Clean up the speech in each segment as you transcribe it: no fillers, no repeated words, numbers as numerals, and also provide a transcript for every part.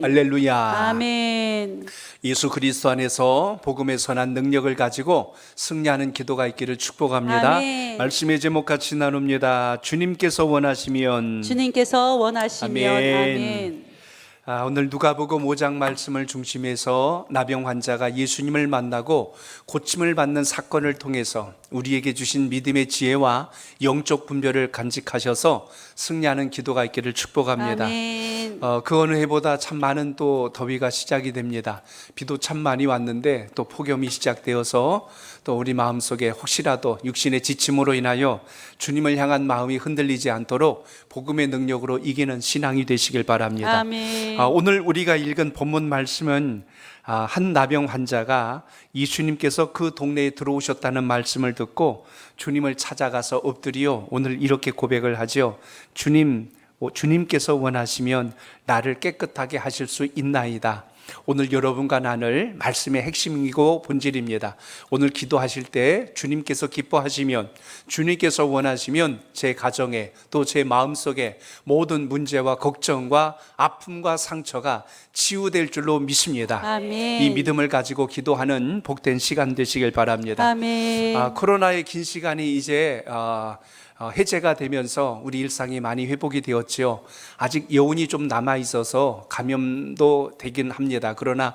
할렐루야. 아멘. 예수 그리스도 안에서 복음의 선한 능력을 가지고 승리하는 기도가 있기를 축복합니다. 아멘. 말씀의 제목 같이 나눕니다. 주님께서 원하시면. 주님께서 원하시면 아멘. 아멘. 오늘 누가복음 5장 말씀을 중심해서 나병 환자가 예수님을 만나고 고침을 받는 사건을 통해서 우리에게 주신 믿음의 지혜와 영적 분별을 간직하셔서 승리하는 기도가 있기를 축복합니다. 아멘. 그 어느 해보다 참 많은 또 더위가 시작이 됩니다. 비도 참 많이 왔는데 또 폭염이 시작되어서 또 우리 마음속에 혹시라도 육신의 지침으로 인하여 주님을 향한 마음이 흔들리지 않도록 복음의 능력으로 이기는 신앙이 되시길 바랍니다. 아멘. 오늘 우리가 읽은 본문 말씀은 한 나병 환자가 예수님께서 그 동네에 들어오셨다는 말씀을 듣고 주님을 찾아가서 엎드려 오늘 이렇게 고백을 하죠. 주님께서 원하시면 나를 깨끗하게 하실 수 있나이다. 오늘 여러분과 나눌 말씀의 핵심이고 본질입니다. 오늘 기도하실 때 주님께서 기뻐하시면, 주님께서 원하시면 제 가정에 또 제 마음속에 모든 문제와 걱정과 아픔과 상처가 치유될 줄로 믿습니다. 아멘. 이 믿음을 가지고 기도하는 복된 시간 되시길 바랍니다. 아멘. 코로나의 긴 시간이 이제 해제가 되면서 우리 일상이 많이 회복이 되었지요. 아직 여운이 좀 남아 있어서 감염도 되긴 합니다. 그러나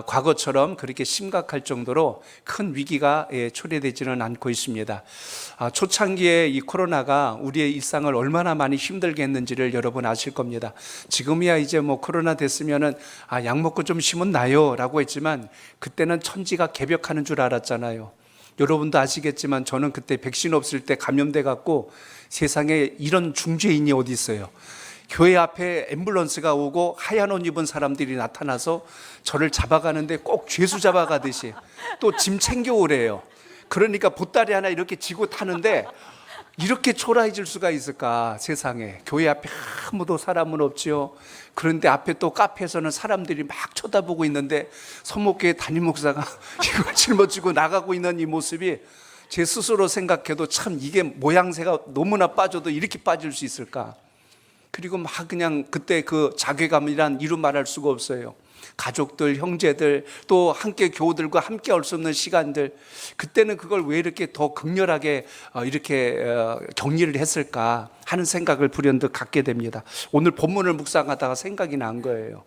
과거처럼 그렇게 심각할 정도로 큰 위기가 초래되지는 않고 있습니다. 초창기에 이 코로나가 우리의 일상을 얼마나 많이 힘들게 했는지를 여러분 아실 겁니다. 지금이야 이제 뭐 코로나 됐으면은 약 먹고 좀 쉬면 나요라고 했지만 그때는 천지가 개벽하는 줄 알았잖아요. 여러분도 아시겠지만 저는 그때 백신 없을 때 감염돼 갖고 세상에 이런 중죄인이 어디 있어요. 교회 앞에 앰뷸런스가 오고 하얀 옷 입은 사람들이 나타나서 저를 잡아가는데 꼭 죄수 잡아가듯이 또 짐 챙겨오래요. 그러니까 보따리 하나 이렇게 지고 타는데 이렇게 초라해질 수가 있을까? 세상에 교회 앞에 아무도 사람은 없지요. 그런데 앞에 또 카페에서는 사람들이 막 쳐다보고 있는데 서목교회 담임 목사가 이걸 짊어지고 나가고 있는 이 모습이 제 스스로 생각해도 참 이게 모양새가 너무나 빠져도 이렇게 빠질 수 있을까? 그리고 막 그냥 그때 그 자괴감이란 이루 말할 수가 없어요. 가족들, 형제들, 또 함께 교우들과 함께 할 수 없는 시간들, 그때는 그걸 왜 이렇게 더 극렬하게 이렇게 격리를 했을까 하는 생각을 불현듯 갖게 됩니다. 오늘 본문을 묵상하다가 생각이 난 거예요.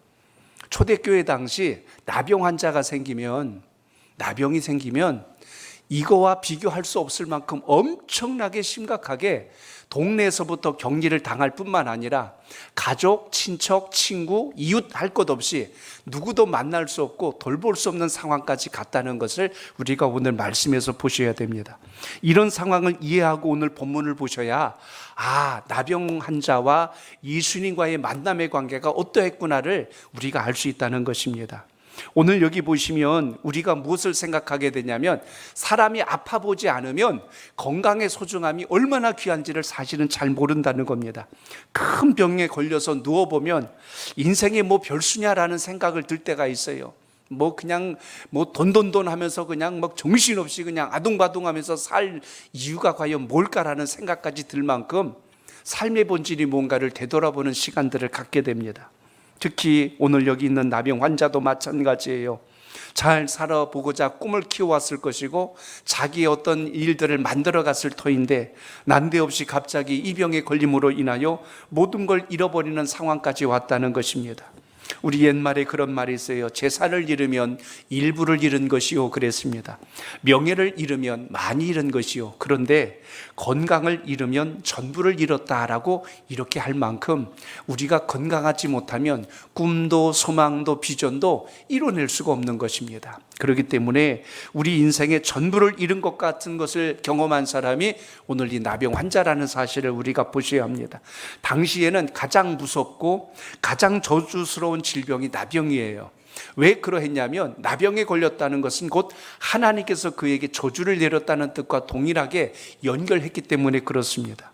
초대교회 당시 나병 환자가 생기면, 나병이 생기면 이거와 비교할 수 없을 만큼 엄청나게 심각하게 동네에서부터 격리를 당할 뿐만 아니라 가족, 친척, 친구, 이웃 할 것 없이 누구도 만날 수 없고 돌볼 수 없는 상황까지 갔다는 것을 우리가 오늘 말씀에서 보셔야 됩니다. 이런 상황을 이해하고 오늘 본문을 보셔야 나병 환자와 예수님과의 만남의 관계가 어떠했구나를 우리가 알 수 있다는 것입니다. 오늘 여기 보시면 우리가 무엇을 생각하게 되냐면 사람이 아파 보지 않으면 건강의 소중함이 얼마나 귀한지를 사실은 잘 모른다는 겁니다. 큰 병에 걸려서 누워보면 인생이 뭐 별수냐라는 생각을 들 때가 있어요. 그냥 돈돈돈 하면서 그냥 막 정신없이 그냥 아둥바둥 하면서 살 이유가 과연 뭘까라는 생각까지 들 만큼 삶의 본질이 뭔가를 되돌아보는 시간들을 갖게 됩니다. 특히 오늘 여기 있는 나병 환자도 마찬가지예요. 잘 살아보고자 꿈을 키워왔을 것이고 자기의 어떤 일들을 만들어갔을 터인데 난데없이 갑자기 이 병에 걸림으로 인하여 모든 걸 잃어버리는 상황까지 왔다는 것입니다. 우리 옛말에 그런 말이 있어요. 재산을 잃으면 일부를 잃은 것이요 그랬습니다. 명예를 잃으면 많이 잃은 것이요. 그런데 건강을 잃으면 전부를 잃었다라고 이렇게 할 만큼 우리가 건강하지 못하면 꿈도 소망도 비전도 이뤄낼 수가 없는 것입니다. 그렇기 때문에 우리 인생의 전부를 잃은 것 같은 것을 경험한 사람이 오늘 이 나병 환자라는 사실을 우리가 보셔야 합니다. 당시에는 가장 무섭고 가장 저주스러운 질병이 나병이에요. 왜 그러했냐면 나병에 걸렸다는 것은 곧 하나님께서 그에게 저주를 내렸다는 뜻과 동일하게 연결했기 때문에 그렇습니다.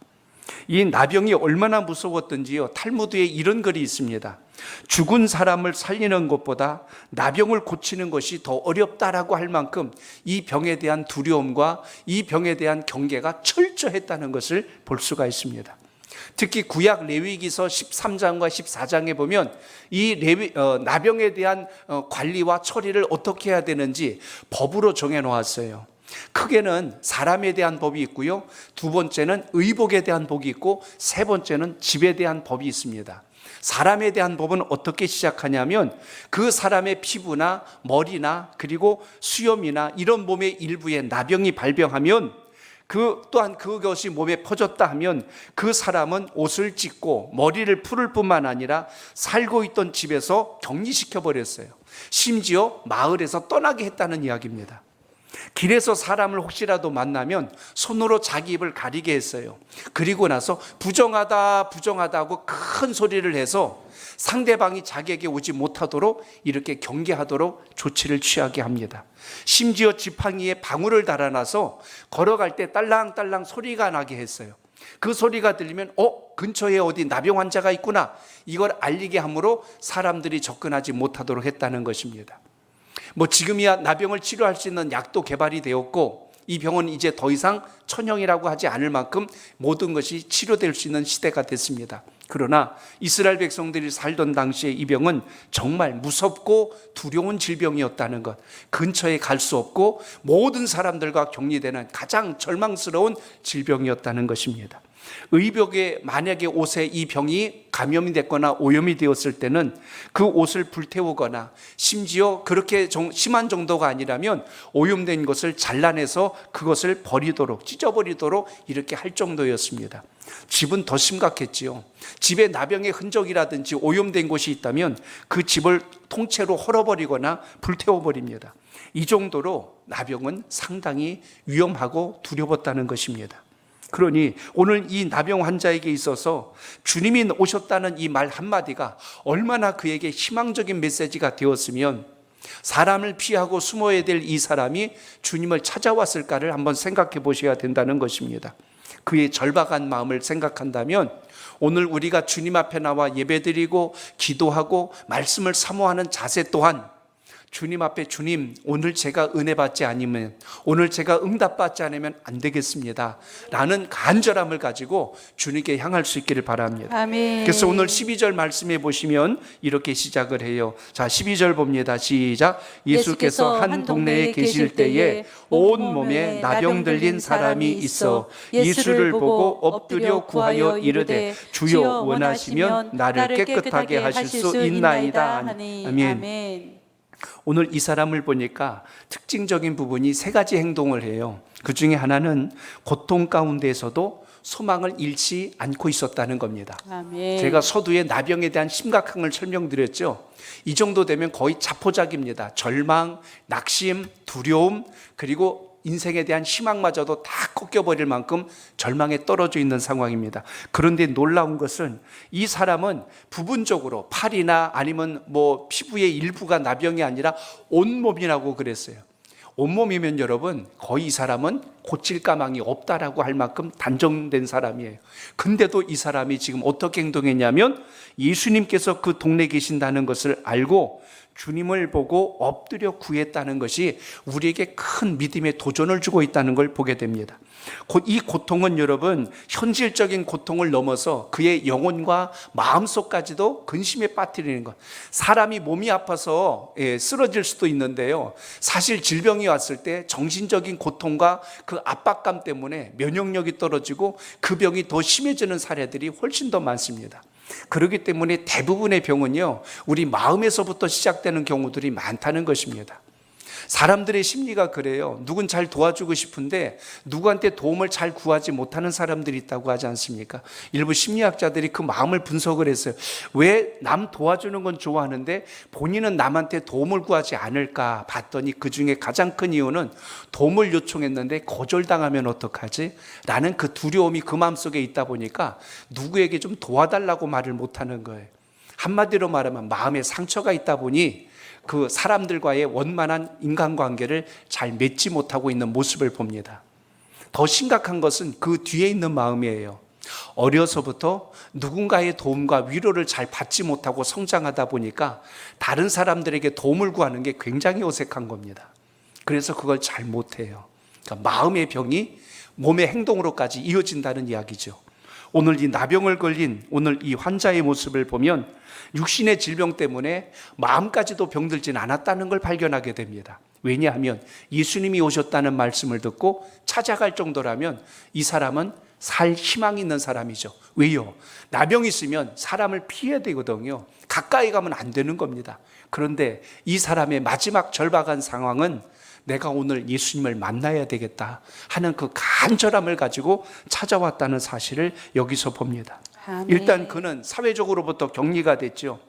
이 나병이 얼마나 무서웠던지요, 탈무드에 이런 글이 있습니다. 죽은 사람을 살리는 것보다 나병을 고치는 것이 더 어렵다라고 할 만큼 이 병에 대한 두려움과 이 병에 대한 경계가 철저했다는 것을 볼 수가 있습니다. 특히 구약 레위기서 13장과 14장에 보면 이 나병에 대한 관리와 처리를 어떻게 해야 되는지 법으로 정해 놓았어요. 크게는 사람에 대한 법이 있고요, 두 번째는 의복에 대한 법이 있고, 세 번째는 집에 대한 법이 있습니다. 사람에 대한 법은 어떻게 시작하냐면 그 사람의 피부나 머리나 그리고 수염이나 이런 몸의 일부에 나병이 발병하면 또한 그것이 몸에 퍼졌다 하면 그 사람은 옷을 찢고 머리를 풀을 뿐만 아니라 살고 있던 집에서 격리시켜 버렸어요. 심지어 마을에서 떠나게 했다는 이야기입니다. 길에서 사람을 혹시라도 만나면 손으로 자기 입을 가리게 했어요. 그리고 나서 부정하다 하고 큰 소리를 해서 상대방이 자기에게 오지 못하도록 이렇게 경계하도록 조치를 취하게 합니다. 심지어 지팡이에 방울을 달아놔서 걸어갈 때 딸랑딸랑 소리가 나게 했어요. 그 소리가 들리면 근처에 어디 나병 환자가 있구나, 이걸 알리게 함으로 사람들이 접근하지 못하도록 했다는 것입니다. 지금이야 나병을 치료할 수 있는 약도 개발이 되었고, 이 병은 이제 더 이상 천형이라고 하지 않을 만큼 모든 것이 치료될 수 있는 시대가 됐습니다. 그러나 이스라엘 백성들이 살던 당시에 이 병은 정말 무섭고 두려운 질병이었다는 것, 근처에 갈 수 없고 모든 사람들과 격리되는 가장 절망스러운 질병이었다는 것입니다. 의복에 만약에 옷에 이 병이 감염이 됐거나 오염이 되었을 때는 그 옷을 불태우거나, 심지어 그렇게 심한 정도가 아니라면 오염된 것을 잘라내서 그것을 버리도록, 찢어버리도록 이렇게 할 정도였습니다. 집은 더 심각했지요. 집에 나병의 흔적이라든지 오염된 곳이 있다면 그 집을 통째로 헐어버리거나 불태워버립니다. 이 정도로 나병은 상당히 위험하고 두려웠다는 것입니다. 그러니 오늘 이 나병 환자에게 있어서 주님이 오셨다는 이 말 한마디가 얼마나 그에게 희망적인 메시지가 되었으면 사람을 피하고 숨어야 될 이 사람이 주님을 찾아왔을까를 한번 생각해 보셔야 된다는 것입니다. 그의 절박한 마음을 생각한다면 오늘 우리가 주님 앞에 나와 예배드리고 기도하고 말씀을 사모하는 자세 또한 주님 앞에, 주님, 오늘 제가 은혜 받지 않으면, 오늘 제가 응답받지 않으면 안 되겠습니다 라는 간절함을 가지고 주님께 향할 수 있기를 바랍니다. 아멘. 그래서 오늘 12절 말씀에 보시면 이렇게 시작을 해요. 자, 12절 봅니다. 시작. 예수께서 한 동네에 계실 때에 온 몸에 나병 들린 사람이 있어 예수를 보고 엎드려 구하여 이르되 주여 원하시면 나를 깨끗하게 하실 수 있나이다 하니. 아멘. 오늘 이 사람을 보니까 특징적인 부분이 세 가지 행동을 해요. 그 중에 하나는 고통 가운데에서도 소망을 잃지 않고 있었다는 겁니다. 아멘. 제가 서두에 나병에 대한 심각한 걸 설명드렸죠. 이 정도 되면 거의 자포자기입니다. 절망, 낙심, 두려움, 그리고 인생에 대한 희망마저도 다 꺾여버릴 만큼 절망에 떨어져 있는 상황입니다. 그런데 놀라운 것은 이 사람은 부분적으로 팔이나 아니면 피부의 일부가 나병이 아니라 온몸이라고 그랬어요. 온몸이면 여러분 거의 이 사람은 고칠 가망이 없다라고 할 만큼 단정된 사람이에요. 근데도 이 사람이 지금 어떻게 행동했냐면 예수님께서 그 동네에 계신다는 것을 알고 주님을 보고 엎드려 구했다는 것이 우리에게 큰 믿음의 도전을 주고 있다는 걸 보게 됩니다. 이 고통은 여러분 현실적인 고통을 넘어서 그의 영혼과 마음속까지도 근심에 빠뜨리는 것. 사람이 몸이 아파서 쓰러질 수도 있는데요, 사실 질병이 왔을 때 정신적인 고통과 그 압박감 때문에 면역력이 떨어지고 그 병이 더 심해지는 사례들이 훨씬 더 많습니다. 그렇기 때문에 대부분의 병은요, 우리 마음에서부터 시작되는 경우들이 많다는 것입니다. 사람들의 심리가 그래요. 누군 잘 도와주고 싶은데 누구한테 도움을 잘 구하지 못하는 사람들이 있다고 하지 않습니까? 일부 심리학자들이 그 마음을 분석을 했어요. 왜 남 도와주는 건 좋아하는데 본인은 남한테 도움을 구하지 않을까 봤더니 그 중에 가장 큰 이유는 도움을 요청했는데 거절당하면 어떡하지? 라는 그 두려움이 그 마음속에 있다 보니까 누구에게 좀 도와달라고 말을 못하는 거예요. 한마디로 말하면 마음에 상처가 있다 보니 그 사람들과의 원만한 인간관계를 잘 맺지 못하고 있는 모습을 봅니다. 더 심각한 것은 그 뒤에 있는 마음이에요. 어려서부터 누군가의 도움과 위로를 잘 받지 못하고 성장하다 보니까 다른 사람들에게 도움을 구하는 게 굉장히 어색한 겁니다. 그래서 그걸 잘 못해요. 그러니까 마음의 병이 몸의 행동으로까지 이어진다는 이야기죠. 오늘 이 나병을 걸린 오늘 이 환자의 모습을 보면 육신의 질병 때문에 마음까지도 병들진 않았다는 걸 발견하게 됩니다. 왜냐하면 예수님이 오셨다는 말씀을 듣고 찾아갈 정도라면 이 사람은 살 희망이 있는 사람이죠. 왜요? 나병이 있으면 사람을 피해야 되거든요. 가까이 가면 안 되는 겁니다. 그런데 이 사람의 마지막 절박한 상황은 내가 오늘 예수님을 만나야 되겠다 하는 그 간절함을 가지고 찾아왔다는 사실을 여기서 봅니다. 아멘. 일단 그는 사회적으로부터 격리가 됐죠.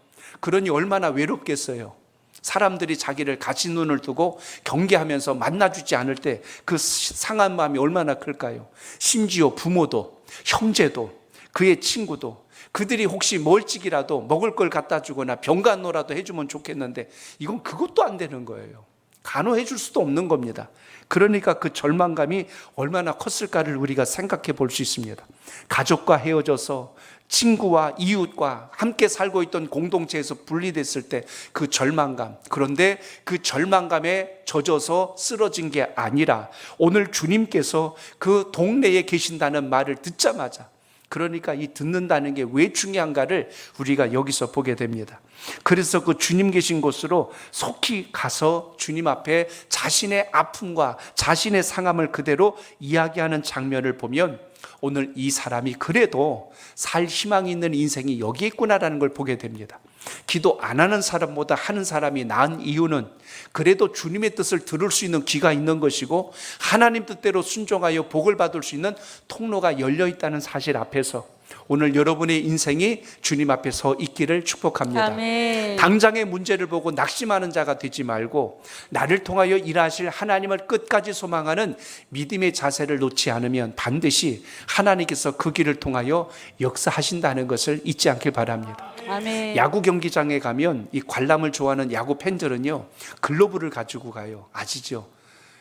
그러니 얼마나 외롭겠어요. 사람들이 자기를 가시 눈을 두고 경계하면서 만나주지 않을 때 그 상한 마음이 얼마나 클까요? 심지어 부모도, 형제도, 그의 친구도, 그들이 혹시 멀찍이라도 먹을 걸 갖다 주거나 병간호라도 해주면 좋겠는데 이건 그것도 안 되는 거예요. 간호해 줄 수도 없는 겁니다. 그러니까 그 절망감이 얼마나 컸을까를 우리가 생각해 볼 수 있습니다. 가족과 헤어져서 친구와 이웃과 함께 살고 있던 공동체에서 분리됐을 때 그 절망감, 그런데 그 절망감에 젖어서 쓰러진 게 아니라 오늘 주님께서 그 동네에 계신다는 말을 듣자마자, 그러니까 이 듣는다는 게 왜 중요한가를 우리가 여기서 보게 됩니다. 그래서 그 주님 계신 곳으로 속히 가서 주님 앞에 자신의 아픔과 자신의 상함을 그대로 이야기하는 장면을 보면 오늘 이 사람이 그래도 살 희망이 있는 인생이 여기 있구나라는 걸 보게 됩니다. 기도 안 하는 사람보다 하는 사람이 나은 이유는 그래도 주님의 뜻을 들을 수 있는 귀가 있는 것이고 하나님 뜻대로 순종하여 복을 받을 수 있는 통로가 열려 있다는 사실 앞에서 오늘 여러분의 인생이 주님 앞에 서 있기를 축복합니다. 아멘. 당장의 문제를 보고 낙심하는 자가 되지 말고 나를 통하여 일하실 하나님을 끝까지 소망하는 믿음의 자세를 놓지 않으면 반드시 하나님께서 그 길을 통하여 역사하신다는 것을 잊지 않길 바랍니다. 아멘. 야구 경기장에 가면 이 관람을 좋아하는 야구 팬들은요 글러브를 가지고 가요. 아시죠?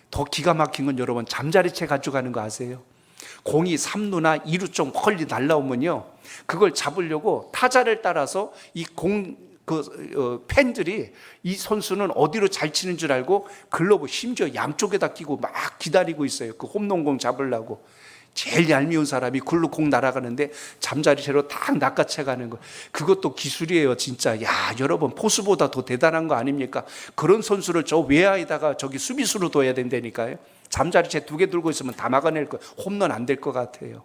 더 기가 막힌 건 여러분 잠자리채 가지고 가는 거 아세요? 공이 3루나 2루 쪽 멀리 날라오면요 그걸 잡으려고 타자를 따라서 이 팬들이 이 선수는 어디로 잘 치는 줄 알고 글러브 심지어 양쪽에다 끼고 막 기다리고 있어요. 그 홈런공 잡으려고. 제일 얄미운 사람이 글로 공 날아가는데 잠자리채로 딱 낚아채 가는 거. 그것도 기술이에요, 진짜. 야, 여러분 포수보다 더 대단한 거 아닙니까? 그런 선수를 저 외야에다가 저기 수비수로 둬야 된다니까요. 잠자리채 2개 들고 있으면 다 막아낼 거. 홈런 안 될 것 같아요.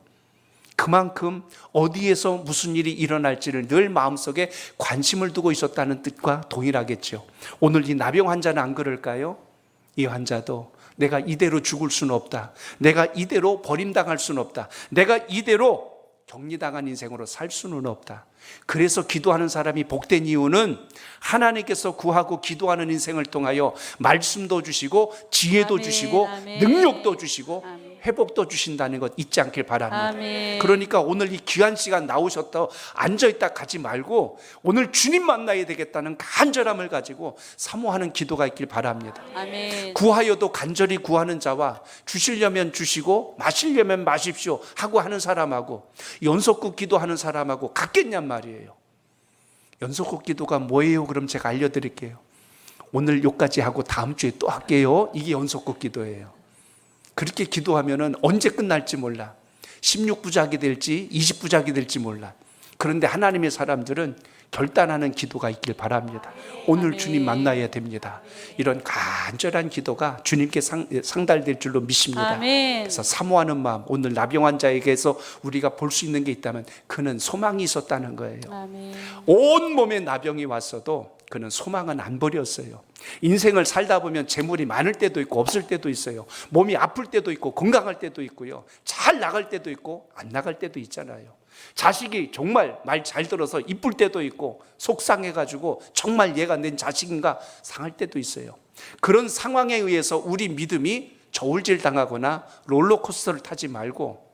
그만큼 어디에서 무슨 일이 일어날지를 늘 마음속에 관심을 두고 있었다는 뜻과 동일하겠죠. 오늘 이 나병 환자는 안 그럴까요? 이 환자도 내가 이대로 죽을 수는 없다. 내가 이대로 버림당할 수는 없다. 내가 이대로 격리당한 인생으로 살 수는 없다. 그래서 기도하는 사람이 복된 이유는 하나님께서 구하고 기도하는 인생을 통하여 말씀도 주시고 지혜도 아멘, 주시고 아멘. 능력도 주시고 아멘. 회복도 주신다는 것 잊지 않길 바랍니다. 아멘. 그러니까 오늘 이 귀한 시간 나오셨다 앉아있다 가지 말고 오늘 주님 만나야 되겠다는 간절함을 가지고 사모하는 기도가 있길 바랍니다. 아멘. 구하여도 간절히 구하는 자와 주시려면 주시고 마시려면 마십시오 하고 하는 사람하고 연속국 기도하는 사람하고 같겠냔 말이에요. 연속국 기도가 뭐예요? 그럼 제가 알려드릴게요. 오늘 요까지 하고 다음 주에 또 할게요. 이게 연속국 기도예요. 그렇게 기도하면은 언제 끝날지 몰라. 16부작이 될지 20부작이 될지 몰라. 그런데 하나님의 사람들은 결단하는 기도가 있길 바랍니다. 오늘 아멘. 주님 만나야 됩니다. 이런 간절한 기도가 주님께 상달될 줄로 믿습니다. 아멘. 그래서 사모하는 마음, 오늘 나병 환자에게서 우리가 볼 수 있는 게 있다면 그는 소망이 있었다는 거예요. 아멘. 온 몸에 나병이 왔어도 그는 소망은 안 버렸어요. 인생을 살다 보면 재물이 많을 때도 있고 없을 때도 있어요. 몸이 아플 때도 있고 건강할 때도 있고요. 잘 나갈 때도 있고 안 나갈 때도 있잖아요. 자식이 정말 말 잘 들어서 이쁠 때도 있고 속상해가지고 정말 얘가 내 자식인가 상할 때도 있어요. 그런 상황에 의해서 우리 믿음이 저울질 당하거나 롤러코스터를 타지 말고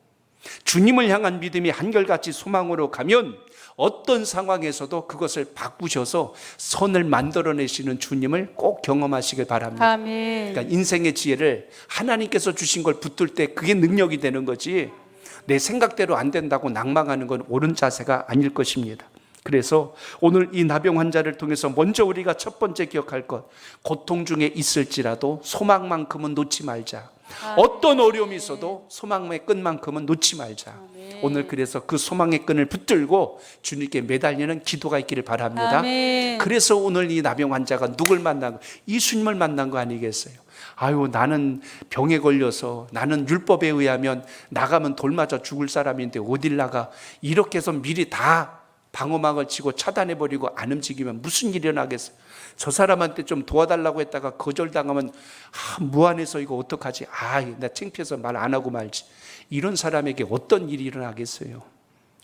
주님을 향한 믿음이 한결같이 소망으로 가면 어떤 상황에서도 그것을 바꾸셔서 선을 만들어내시는 주님을 꼭 경험하시길 바랍니다. 아멘. 그러니까 인생의 지혜를 하나님께서 주신 걸 붙들 때 그게 능력이 되는 거지 내 생각대로 안 된다고 낭망하는 건 옳은 자세가 아닐 것입니다. 그래서 오늘 이 나병 환자를 통해서 먼저 우리가 첫 번째 기억할 것, 고통 중에 있을지라도 소망만큼은 놓지 말자. 어떤 어려움이 있어도 소망의 끈만큼은 놓지 말자. 아멘. 오늘 그래서 그 소망의 끈을 붙들고 주님께 매달리는 기도가 있기를 바랍니다. 아멘. 그래서 오늘 이 나병 환자가 누굴 만난 거? 예수님을 만난 거 아니겠어요? 아유, 나는 병에 걸려서, 나는 율법에 의하면 나가면 돌 맞아 죽을 사람인데 어딜 나가? 이렇게 해서 미리 다 방어막을 치고 차단해버리고 안 움직이면 무슨 일이 일어나겠어요? 저 사람한테 좀 도와달라고 했다가 거절당하면 무안해서 이거 어떡하지? 나 창피해서 말 안 하고 말지. 이런 사람에게 어떤 일이 일어나겠어요?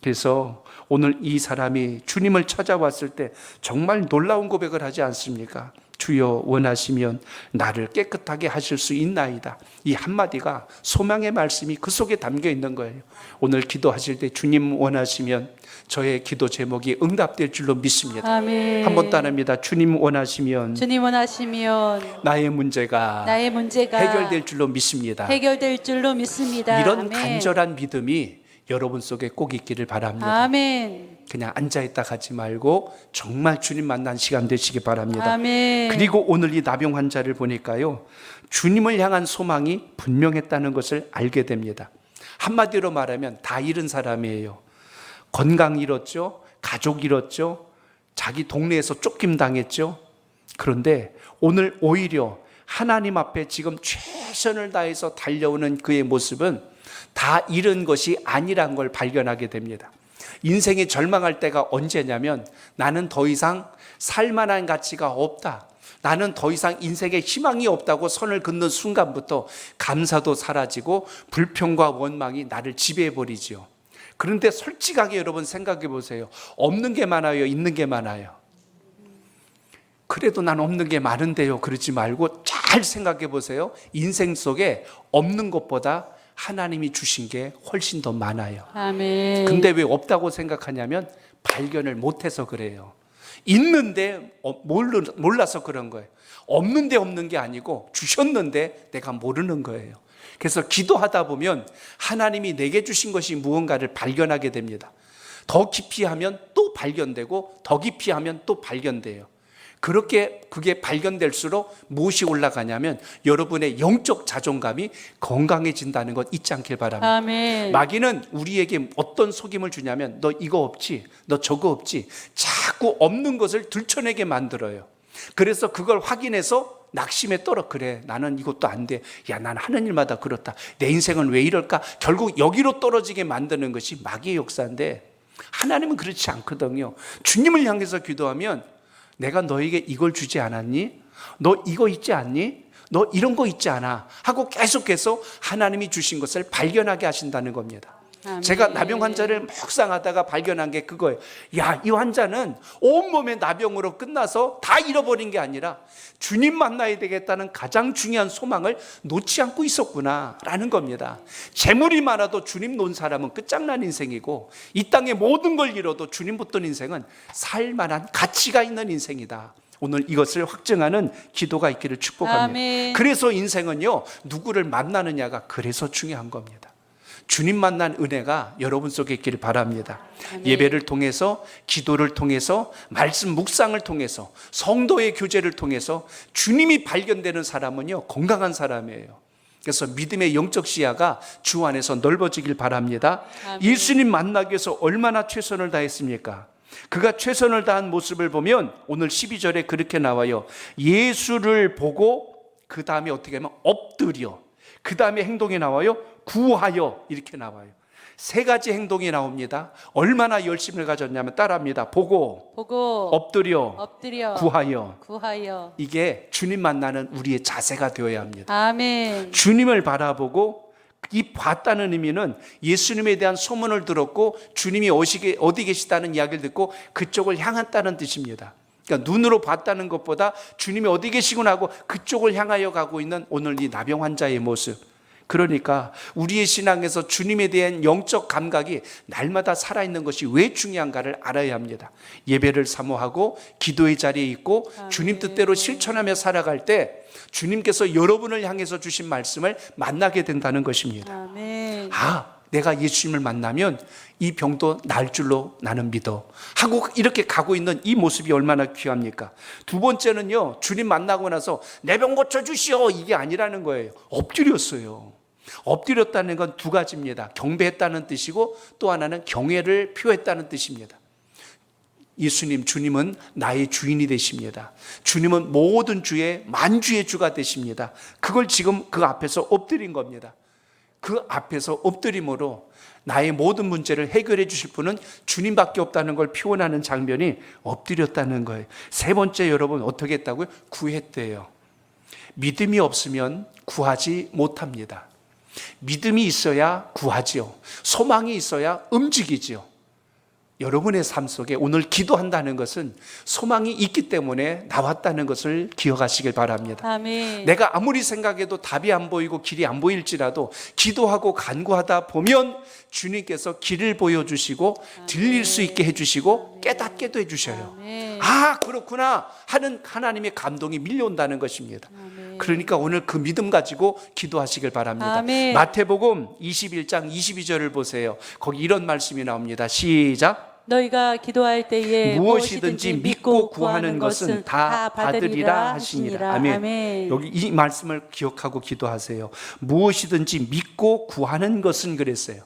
그래서 오늘 이 사람이 주님을 찾아왔을 때 정말 놀라운 고백을 하지 않습니까? 주여 원하시면 나를 깨끗하게 하실 수 있나이다. 이 한마디가 소망의 말씀이 그 속에 담겨 있는 거예요. 오늘 기도하실 때 주님 원하시면 저의 기도 제목이 응답될 줄로 믿습니다. 아멘. 한 번 따릅니다. 주님 원하시면 주님 원하시면 나의 문제가 해결될 줄로 믿습니다. 해결될 줄로 믿습니다. 이런 아멘. 간절한 믿음이 여러분 속에 꼭 있기를 바랍니다. 아멘. 그냥 앉아있다 가지 말고 정말 주님 만난 시간 되시기 바랍니다. 아멘. 그리고 오늘 이 나병 환자를 보니까요, 주님을 향한 소망이 분명했다는 것을 알게 됩니다. 한마디로 말하면 다 잃은 사람이에요. 건강 잃었죠, 가족 잃었죠, 자기 동네에서 쫓김 당했죠. 그런데 오늘 오히려 하나님 앞에 지금 최선을 다해서 달려오는 그의 모습은 다 잃은 것이 아니란 걸 발견하게 됩니다. 인생이 절망할 때가 언제냐면 나는 더 이상 살만한 가치가 없다, 나는 더 이상 인생에 희망이 없다고 선을 긋는 순간부터 감사도 사라지고 불평과 원망이 나를 지배해버리죠. 그런데 솔직하게 여러분 생각해 보세요. 없는 게 많아요, 있는 게 많아요? 그래도 난 없는 게 많은데요, 그러지 말고 잘 생각해 보세요. 인생 속에 없는 것보다 하나님이 주신 게 훨씬 더 많아요. 아멘. 근데 왜 없다고 생각하냐면 발견을 못해서 그래요. 있는데 몰라서 그런 거예요. 없는데 없는 게 아니고 주셨는데 내가 모르는 거예요. 그래서 기도하다 보면 하나님이 내게 주신 것이 무언가를 발견하게 됩니다. 더 깊이 하면 또 발견되고 더 깊이 하면 또 발견돼요. 그렇게 그게 발견될수록 무엇이 올라가냐면 여러분의 영적 자존감이 건강해진다는 것 잊지 않길 바랍니다. 아멘. 마귀는 우리에게 어떤 속임을 주냐면 너 이거 없지, 너 저거 없지, 자꾸 없는 것을 들춰내게 만들어요. 그래서 그걸 확인해서 낙심에 떨어. 그래, 나는 이것도 안 돼. 야, 난 하는 일마다 그렇다. 내 인생은 왜 이럴까? 결국 여기로 떨어지게 만드는 것이 마귀의 역사인데 하나님은 그렇지 않거든요. 주님을 향해서 기도하면 내가 너에게 이걸 주지 않았니? 너 이거 있지 않니? 너 이런 거 있지 않아? 하고 계속해서 하나님이 주신 것을 발견하게 하신다는 겁니다. 아멘. 제가 나병 환자를 묵상하다가 발견한 게 그거예요. 야, 이 환자는 온몸에 나병으로 끝나서 다 잃어버린 게 아니라 주님 만나야 되겠다는 가장 중요한 소망을 놓지 않고 있었구나 라는 겁니다. 재물이 많아도 주님 놓은 사람은 끝장난 인생이고, 이 땅의 모든 걸 잃어도 주님 붙든 인생은 살만한 가치가 있는 인생이다. 오늘 이것을 확증하는 기도가 있기를 축복합니다. 아멘. 그래서 인생은요, 누구를 만나느냐가 그래서 중요한 겁니다. 주님 만난 은혜가 여러분 속에 있기를 바랍니다. 아멘. 예배를 통해서, 기도를 통해서, 말씀 묵상을 통해서, 성도의 교제를 통해서 주님이 발견되는 사람은요, 건강한 사람이에요. 그래서 믿음의 영적 시야가 주 안에서 넓어지길 바랍니다. 아멘. 예수님 만나기 위해서 얼마나 최선을 다했습니까? 그가 최선을 다한 모습을 보면 오늘 12절에 그렇게 나와요. 예수를 보고 그 다음에 어떻게 하면 엎드려, 그 다음에 행동이 나와요. 구하여, 이렇게 나와요. 세 가지 행동이 나옵니다. 얼마나 열심을 가졌냐면 따라합니다. 보고, 엎드려, 구하여. 이게 주님 만나는 우리의 자세가 되어야 합니다. 아멘. 주님을 바라보고, 이 봤다는 의미는 예수님에 대한 소문을 들었고 주님이 어디 계시다는 이야기를 듣고 그쪽을 향했다는 뜻입니다. 그러니까 눈으로 봤다는 것보다 주님이 어디 계시구나 하고 그쪽을 향하여 가고 있는 오늘 이 나병 환자의 모습. 그러니까 우리의 신앙에서 주님에 대한 영적 감각이 날마다 살아있는 것이 왜 중요한가를 알아야 합니다. 예배를 사모하고 기도의 자리에 있고 주님 뜻대로 실천하며 살아갈 때 주님께서 여러분을 향해서 주신 말씀을 만나게 된다는 것입니다. 아멘. 내가 예수님을 만나면 이 병도 날 줄로 나는 믿어 하고 이렇게 가고 있는 이 모습이 얼마나 귀합니까? 두 번째는요, 주님 만나고 나서 내 병 고쳐주시오 이게 아니라는 거예요. 엎드렸어요. 엎드렸다는 건 두 가지입니다. 경배했다는 뜻이고 또 하나는 경외를 표했다는 뜻입니다. 예수님, 주님은 나의 주인이 되십니다. 주님은 모든 주의 만주의 주가 되십니다. 그걸 지금 그 앞에서 엎드린 겁니다. 그 앞에서 엎드림으로 나의 모든 문제를 해결해 주실 분은 주님밖에 없다는 걸 표현하는 장면이 엎드렸다는 거예요. 세 번째, 여러분 어떻게 했다고요? 구했대요. 믿음이 없으면 구하지 못합니다. 믿음이 있어야 구하지요. 소망이 있어야 움직이지요. 여러분의 삶 속에 오늘 기도한다는 것은 소망이 있기 때문에 나왔다는 것을 기억하시길 바랍니다. 아멘. 내가 아무리 생각해도 답이 안 보이고 길이 안 보일지라도 기도하고 간구하다 보면 주님께서 길을 보여주시고 들릴 수 있게 해주시고 깨닫게도 해주셔요. 아멘. 아, 그렇구나 하는 하나님의 감동이 밀려온다는 것입니다. 아멘. 그러니까 오늘 그 믿음 가지고 기도하시길 바랍니다. 아멘. 마태복음 21장 22절을 보세요. 거기 이런 말씀이 나옵니다. 시작. 너희가 기도할 때에 무엇이든지 믿고 구하는 것은 다 받으리라 하시니라. 아멘. 여기 이 말씀을 기억하고 기도하세요. 무엇이든지 믿고 구하는 것은 그랬어요.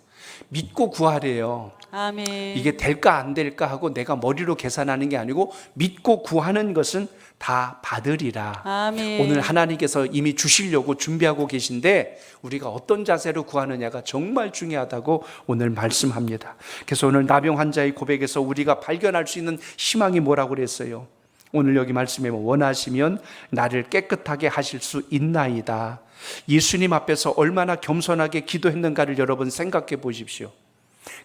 믿고 구하래요. 아멘. 이게 될까 안 될까 하고 내가 머리로 계산하는 게 아니고 믿고 구하는 것은 다 받으리라. 아멘. 오늘 하나님께서 이미 주시려고 준비하고 계신데 우리가 어떤 자세로 구하느냐가 정말 중요하다고 오늘 말씀합니다. 그래서 오늘 나병 환자의 고백에서 우리가 발견할 수 있는 희망이 뭐라고 그랬어요? 오늘 여기 말씀에 원하시면 나를 깨끗하게 하실 수 있나이다. 예수님 앞에서 얼마나 겸손하게 기도했는가를 여러분 생각해 보십시오.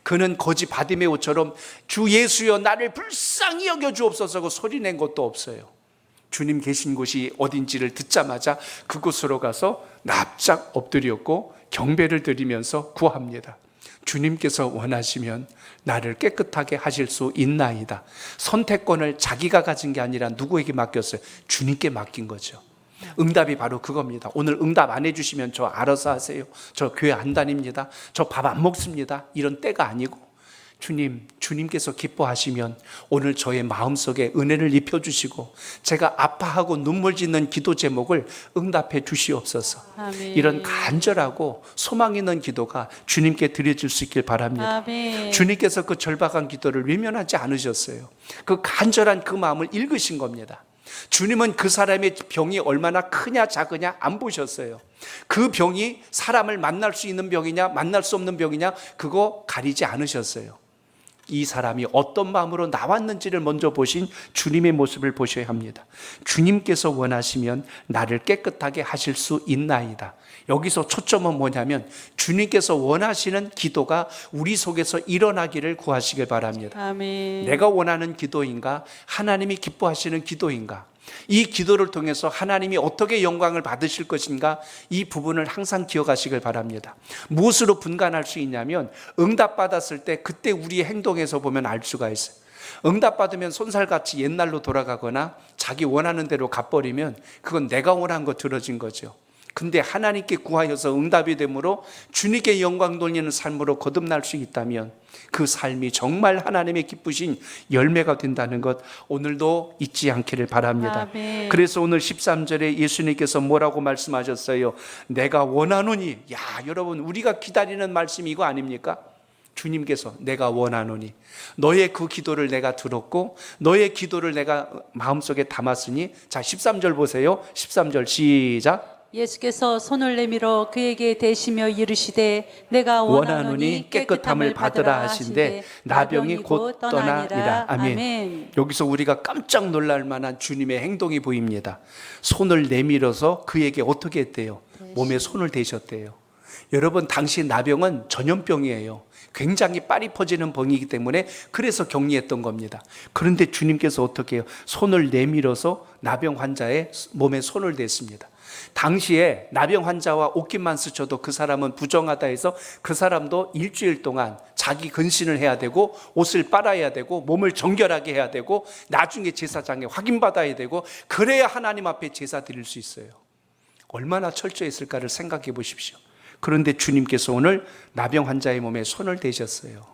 그는 거지 바디메 옷처럼 주 예수여 나를 불쌍히 여겨 주옵소서 소리낸 것도 없어요. 주님 계신 곳이 어딘지를 듣자마자 그곳으로 가서 납작 엎드렸고 경배를 드리면서 구합니다. 주님께서 원하시면 나를 깨끗하게 하실 수 있나이다. 선택권을 자기가 가진 게 아니라 누구에게 맡겼어요? 주님께 맡긴 거죠. 응답이 바로 그겁니다. 오늘 응답 안 해주시면 저 알아서 하세요. 저 교회 안 다닙니다. 저 밥 안 먹습니다. 이런 때가 아니고 주님께서 기뻐하시면 오늘 저의 마음속에 은혜를 입혀주시고 제가 아파하고 눈물 짓는 기도 제목을 응답해 주시옵소서. 아멘. 이런 간절하고 소망 있는 기도가 주님께 드려질 수 있길 바랍니다. 아멘. 주님께서 그 절박한 기도를 외면하지 않으셨어요. 그 간절한 그 마음을 읽으신 겁니다. 주님은 그 사람의 병이 얼마나 크냐 작으냐 안 보셨어요. 그 병이 사람을 만날 수 있는 병이냐 만날 수 없는 병이냐 그거 가리지 않으셨어요. 이 사람이 어떤 마음으로 나왔는지를 먼저 보신 주님의 모습을 보셔야 합니다. 주님께서 원하시면 나를 깨끗하게 하실 수 있나이다. 여기서 초점은 뭐냐면 주님께서 원하시는 기도가 우리 속에서 일어나기를 구하시길 바랍니다. 아멘. 내가 원하는 기도인가? 하나님이 기뻐하시는 기도인가? 이 기도를 통해서 하나님이 어떻게 영광을 받으실 것인가? 이 부분을 항상 기억하시길 바랍니다. 무엇으로 분간할 수 있냐면 응답받았을 때 그때 우리의 행동에서 보면 알 수가 있어요. 응답받으면 손살같이 옛날로 돌아가거나 자기 원하는 대로 가버리면 그건 내가 원한 거 들어진 거죠. 근데 하나님께 구하여서 응답이 되므로 주님께 영광 돌리는 삶으로 거듭날 수 있다면 그 삶이 정말 하나님의 기쁘신 열매가 된다는 것 오늘도 잊지 않기를 바랍니다. 아멘. 그래서 오늘 13절에 예수님께서 뭐라고 말씀하셨어요? 내가 원하노니. 야, 여러분 우리가 기다리는 말씀이 이거 아닙니까? 주님께서 내가 원하노니 너의 그 기도를 내가 들었고 너의 기도를 내가 마음속에 담았으니 자 13절 보세요. 13절 시작. 예수께서 손을 내밀어 그에게 대시며 이르시되 내가 원하노니 깨끗함을 받으라 하신대 나병이 곧 떠나니라. 아멘. 여기서 우리가 깜짝 놀랄 만한 주님의 행동이 보입니다. 손을 내밀어서 그에게 어떻게 했대요? 몸에 손을 대셨대요. 여러분 당시 나병은 전염병이에요. 굉장히 빨리 퍼지는 병이기 때문에 그래서 격리했던 겁니다. 그런데 주님께서 어떻게 해요? 손을 내밀어서 나병 환자의 몸에 손을 댔습니다. 당시에 나병 환자와 옷깃만 스쳐도 그 사람은 부정하다 해서 그 사람도 일주일 동안 자기 근신을 해야 되고 옷을 빨아야 되고 몸을 정결하게 해야 되고 나중에 제사장에 확인받아야 되고 그래야 하나님 앞에 제사 드릴 수 있어요. 얼마나 철저했을까를 생각해 보십시오. 그런데 주님께서 오늘 나병 환자의 몸에 손을 대셨어요.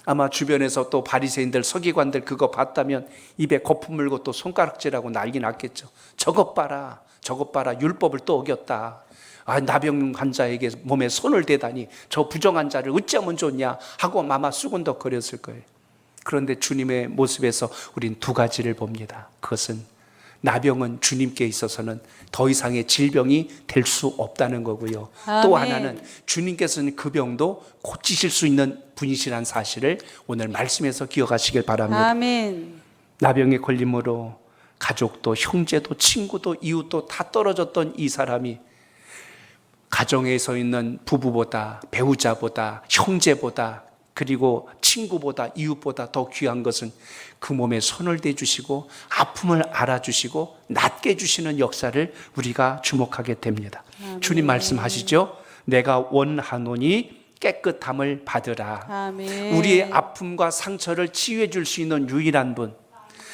아마 주변에서 또 바리새인들, 서기관들 그거 봤다면 입에 거품 물고 또 손가락질하고 난리 났겠죠. 저것 봐라, 저것 봐라, 율법을 또 어겼다. 아, 나병 환자에게 몸에 손을 대다니 저 부정한 자를 어찌하면 좋냐 하고 아마 수군덕거렸을 거예요. 그런데 주님의 모습에서 우린 두 가지를 봅니다. 그것은 나병은 주님께 있어서는 더 이상의 질병이 될 수 없다는 거고요. 또 아멘. 하나는 주님께서는 그 병도 고치실 수 있는 분이시라는 사실을 오늘 말씀에서 기억하시길 바랍니다. 아멘. 나병에 걸림으로 가족도 형제도 친구도 이웃도 다 떨어졌던 이 사람이 가정에서 있는 부부보다 배우자보다 형제보다 그리고 친구보다 이웃보다 더 귀한 것은 그 몸에 손을 대주시고 아픔을 알아주시고 낫게 해주시는 역사를 우리가 주목하게 됩니다. 아멘. 주님 말씀하시죠. 내가 원하노니 깨끗함을 받으라. 아멘. 우리의 아픔과 상처를 치유해 줄 수 있는 유일한 분,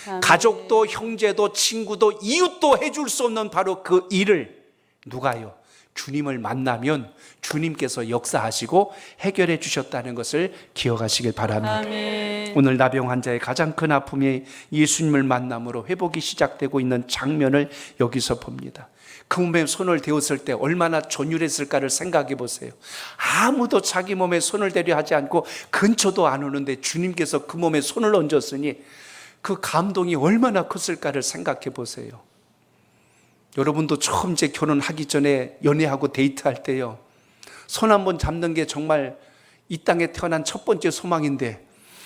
아멘. 가족도 형제도 친구도 이웃도 해줄 수 없는 바로 그 일을 누가요? 주님을 만나면 주님께서 역사하시고 해결해 주셨다는 것을 기억하시길 바랍니다. 아멘. 오늘 나병 환자의 가장 큰 아픔이 예수님을 만남으로 회복이 시작되고 있는 장면을 여기서 봅니다. 그 몸에 손을 대었을 때 얼마나 전율했을까를 생각해 보세요. 아무도 자기 몸에 손을 대려 하지 않고 근처도 안 오는데 주님께서 그 몸에 손을 얹었으니 그 감동이 얼마나 컸을까를 생각해 보세요. 여러분도 처음 이제 결혼하기 전에 연애하고 데이트할 때요, 손 한번 잡는 게 정말 이 땅에 태어난 첫 번째 소망인데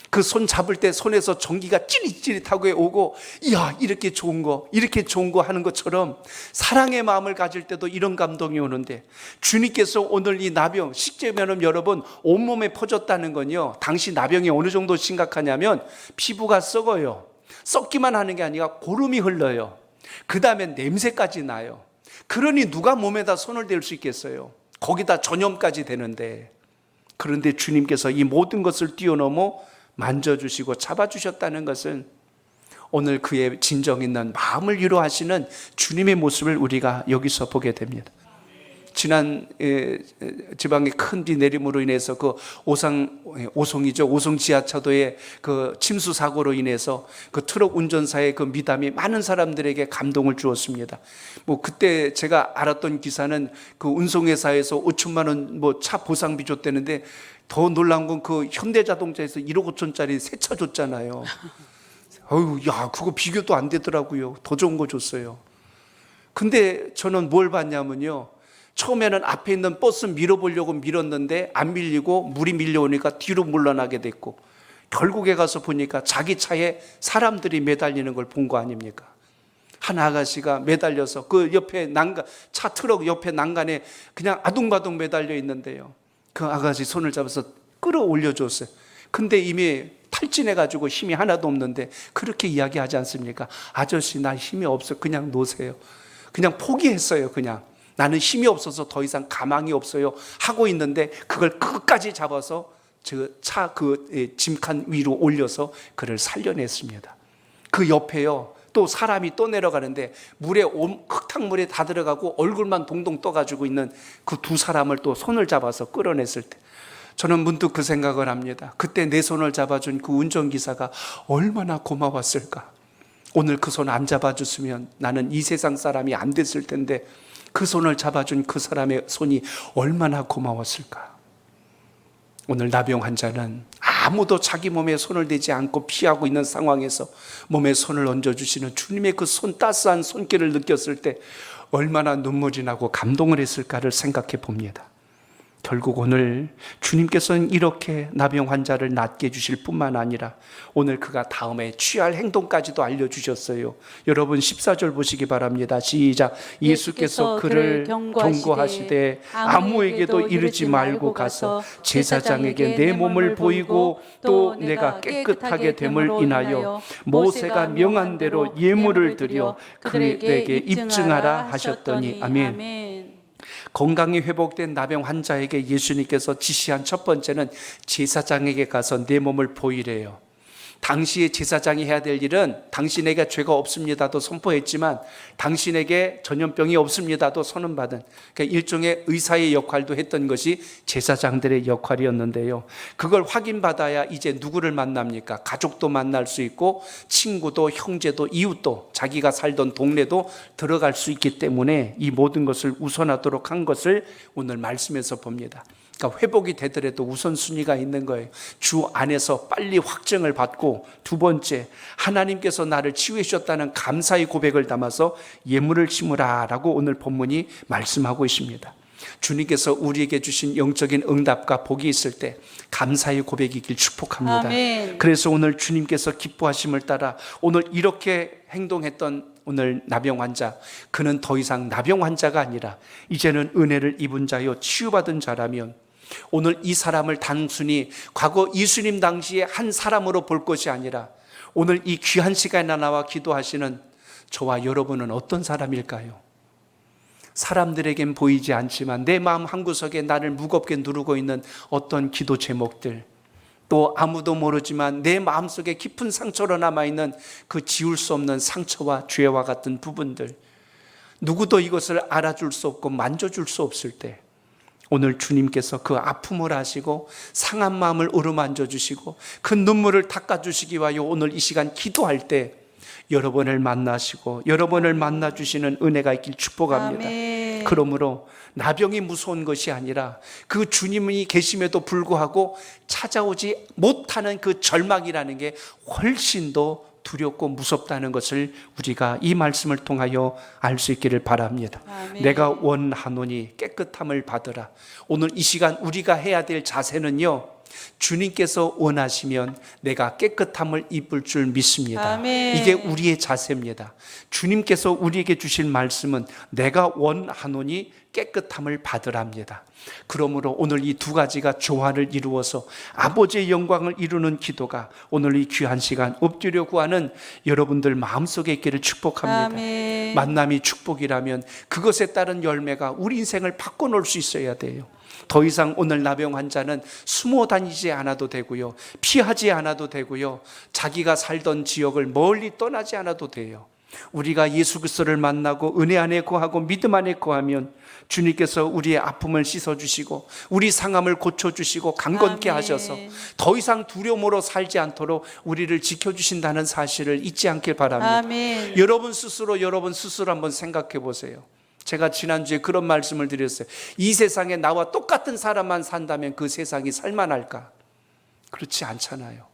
그 손 잡을 때 손에서 전기가 찌릿찌릿하게 오고 이야 이렇게 좋은 거 하는 것처럼 사랑의 마음을 가질 때도 이런 감동이 오는데 주님께서 오늘 이 나병 식재면은 여러분 온몸에 퍼졌다는 건요, 당시 나병이 어느 정도 심각하냐면 피부가 썩어요. 썩기만 하는 게 아니라 고름이 흘러요. 그 다음에 냄새까지 나요. 그러니 누가 몸에다 손을 댈 수 있겠어요? 거기다 전염까지 되는데. 그런데 주님께서 이 모든 것을 뛰어넘어 만져주시고 잡아주셨다는 것은 오늘 그의 진정 있는 마음을 위로하시는 주님의 모습을 우리가 여기서 보게 됩니다. 지난 지방에 큰 비 내림으로 인해서 그 오송 지하차도의 그 침수 사고로 인해서 그 트럭 운전사의 그 미담이 많은 사람들에게 감동을 주었습니다. 뭐 그때 제가 알았던 기사는 그 운송회사에서 5천만 원 뭐 차 보상비 줬다는데 더 놀라운 건 그 현대자동차에서 1억 5천짜리 새 차 줬잖아요. 어휴, 야, 그거 비교도 안 되더라고요. 더 좋은 거 줬어요. 근데 저는 뭘 봤냐면요, 처음에는 앞에 있는 버스 밀어보려고 밀었는데 안 밀리고 물이 밀려오니까 뒤로 물러나게 됐고 결국에 가서 보니까 자기 차에 사람들이 매달리는 걸 본 거 아닙니까? 한 아가씨가 매달려서 그 옆에 차 트럭 옆에 난간에 그냥 아둥바둥 매달려 있는데요, 그 아가씨 손을 잡아서 끌어올려 줬어요. 근데 이미 탈진해가지고 힘이 하나도 없는데 그렇게 이야기하지 않습니까? 아저씨 나 힘이 없어, 그냥 놓으세요. 그냥 포기했어요. 그냥 나는 힘이 없어서 더 이상 가망이 없어요 하고 있는데 그걸 끝까지 잡아서 차 짐칸 위로 올려서 그를 살려냈습니다. 그 옆에요 또 사람이 또 내려가는데 물에 흙탕물에 다 들어가고 얼굴만 동동 떠가지고 있는 그 두 사람을 또 손을 잡아서 끌어냈을 때 저는 문득 그 생각을 합니다. 그때 내 손을 잡아준 그 운전기사가 얼마나 고마웠을까. 오늘 그 손 안 잡아줬으면 나는 이 세상 사람이 안 됐을 텐데 그 손을 잡아준 그 사람의 손이 얼마나 고마웠을까. 오늘 나병 환자는 아무도 자기 몸에 손을 대지 않고 피하고 있는 상황에서 몸에 손을 얹어주시는 주님의 그 따스한 손길을 느꼈을 때 얼마나 눈물이 나고 감동을 했을까를 생각해 봅니다. 결국 오늘 주님께서는 이렇게 나병 환자를 낫게 해주실 뿐만 아니라 오늘 그가 다음에 취할 행동까지도 알려주셨어요. 여러분 14절 보시기 바랍니다. 시작. 예수께서 그를 경고하시되 아무에게도 이르지 말고 가서 제사장에게 내 몸을 보이고 또 내가 깨끗하게 됨을 인하여 모세가 명한 대로 예물을 드려 그에게 입증하라 하셨더니. 아멘. 건강이 회복된 나병 환자에게 예수님께서 지시한 첫 번째는 제사장에게 가서 내 몸을 보이래요. 당시의 제사장이 해야 될 일은 당신에게 죄가 없습니다도 선포했지만 당신에게 전염병이 없습니다도 선언받은, 그러니까 일종의 의사의 역할도 했던 것이 제사장들의 역할이었는데요. 그걸 확인받아야 이제 누구를 만납니까? 가족도 만날 수 있고 친구도 형제도 이웃도 자기가 살던 동네도 들어갈 수 있기 때문에 이 모든 것을 우선하도록 한 것을 오늘 말씀에서 봅니다. 그러니까 회복이 되더라도 우선순위가 있는 거예요. 주 안에서 빨리 확증을 받고, 두 번째, 하나님께서 나를 치유해 주셨다는 감사의 고백을 담아서 예물을 심으라 라고 오늘 본문이 말씀하고 있습니다. 주님께서 우리에게 주신 영적인 응답과 복이 있을 때 감사의 고백이길 축복합니다. 아멘. 그래서 오늘 주님께서 기뻐하심을 따라 오늘 이렇게 행동했던 오늘 나병 환자, 그는 더 이상 나병 환자가 아니라 이제는 은혜를 입은 자요 치유받은 자라면, 오늘 이 사람을 단순히 과거 예수님 당시에 한 사람으로 볼 것이 아니라 오늘 이 귀한 시간에 나와 기도하시는 저와 여러분은 어떤 사람일까요? 사람들에겐 보이지 않지만 내 마음 한구석에 나를 무겁게 누르고 있는 어떤 기도 제목들, 또 아무도 모르지만 내 마음속에 깊은 상처로 남아있는 그 지울 수 없는 상처와 죄와 같은 부분들, 누구도 이것을 알아줄 수 없고 만져줄 수 없을 때 오늘 주님께서 그 아픔을 아시고 상한 마음을 어루만져 주시고 그 눈물을 닦아주시기 위하여 오늘 이 시간 기도할 때 여러분을 만나시고 여러분을 만나주시는 은혜가 있길 축복합니다. 아멘. 그러므로 나병이 무서운 것이 아니라 그 주님이 계심에도 불구하고 찾아오지 못하는 그 절망이라는 게 훨씬 더 두렵고 무섭다는 것을 우리가 이 말씀을 통하여 알 수 있기를 바랍니다. 아멘. 내가 원하노니 깨끗함을 받으라. 오늘 이 시간 우리가 해야 될 자세는요, 주님께서 원하시면 내가 깨끗함을 입을 줄 믿습니다. 아멘. 이게 우리의 자세입니다. 주님께서 우리에게 주실 말씀은 내가 원하노니 깨끗함을 받으랍니다. 그러므로 오늘 이 두 가지가 조화를 이루어서 아버지의 영광을 이루는 기도가 오늘 이 귀한 시간 엎드려 구하는 여러분들 마음속에 있기를 축복합니다. 아멘. 만남이 축복이라면 그것에 따른 열매가 우리 인생을 바꿔놓을 수 있어야 돼요. 더 이상 오늘 나병 환자는 숨어 다니지 않아도 되고요, 피하지 않아도 되고요, 자기가 살던 지역을 멀리 떠나지 않아도 돼요. 우리가 예수 그리스도를 만나고 은혜 안에 거하고 믿음 안에 거하면 주님께서 우리의 아픔을 씻어주시고 우리 상함을 고쳐주시고 강건케 아멘. 하셔서 더 이상 두려움으로 살지 않도록 우리를 지켜주신다는 사실을 잊지 않길 바랍니다. 아멘. 여러분 스스로 한번 생각해 보세요. 제가 지난주에 그런 말씀을 드렸어요. 이 세상에 나와 똑같은 사람만 산다면 그 세상이 살만할까? 그렇지 않잖아요.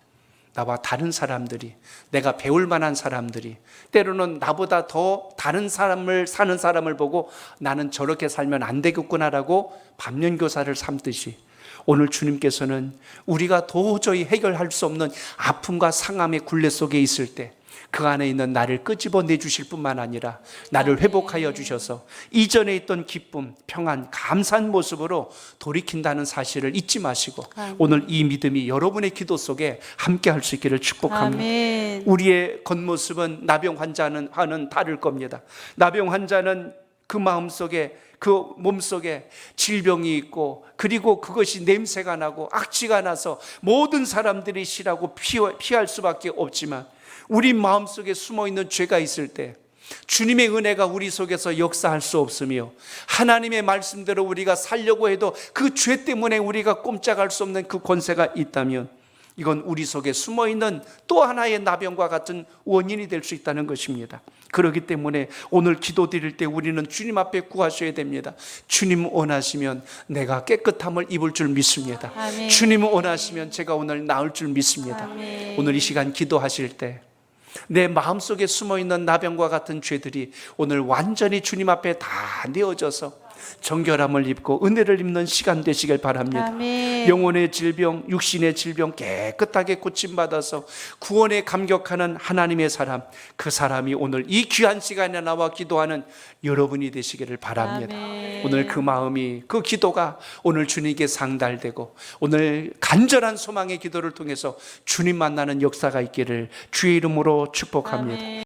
나와 다른 사람들이, 내가 배울 만한 사람들이, 때로는 나보다 더 다른 삶을 사는 사람을 보고 나는 저렇게 살면 안 되겠구나라고 반면교사를 삼듯이 오늘 주님께서는 우리가 도저히 해결할 수 없는 아픔과 상함의 굴레 속에 있을 때 그 안에 있는 나를 끄집어내 주실 뿐만 아니라 나를 회복하여 주셔서 이전에 있던 기쁨, 평안, 감사한 모습으로 돌이킨다는 사실을 잊지 마시고 오늘 이 믿음이 여러분의 기도 속에 함께 할 수 있기를 축복합니다. 아멘. 우리의 겉모습은 나병 환자와는 다를 겁니다. 나병 환자는 그 마음속에, 그 몸속에 질병이 있고, 그리고 그것이 냄새가 나고 악취가 나서 모든 사람들이 싫어하고 피할 수밖에 없지만, 우리 마음속에 숨어있는 죄가 있을 때 주님의 은혜가 우리 속에서 역사할 수 없으며, 하나님의 말씀대로 우리가 살려고 해도 그 죄 때문에 우리가 꼼짝할 수 없는 그 권세가 있다면 이건 우리 속에 숨어있는 또 하나의 나병과 같은 원인이 될 수 있다는 것입니다. 그렇기 때문에 오늘 기도 드릴 때 우리는 주님 앞에 구하셔야 됩니다. 주님 원하시면 내가 깨끗함을 입을 줄 믿습니다. 아멘. 주님 원하시면 제가 오늘 나을 줄 믿습니다. 아멘. 오늘 이 시간 기도하실 때 내 마음속에 숨어있는 나병과 같은 죄들이 오늘 완전히 주님 앞에 다 내어져서 정결함을 입고 은혜를 입는 시간 되시길 바랍니다. 아멘. 영혼의 질병, 육신의 질병 깨끗하게 고침받아서 구원에 감격하는 하나님의 사람, 그 사람이 오늘 이 귀한 시간에 나와 기도하는 여러분이 되시기를 바랍니다. 아멘. 오늘 그 마음이, 그 기도가 오늘 주님께 상달되고 오늘 간절한 소망의 기도를 통해서 주님 만나는 역사가 있기를 주의 이름으로 축복합니다. 아멘.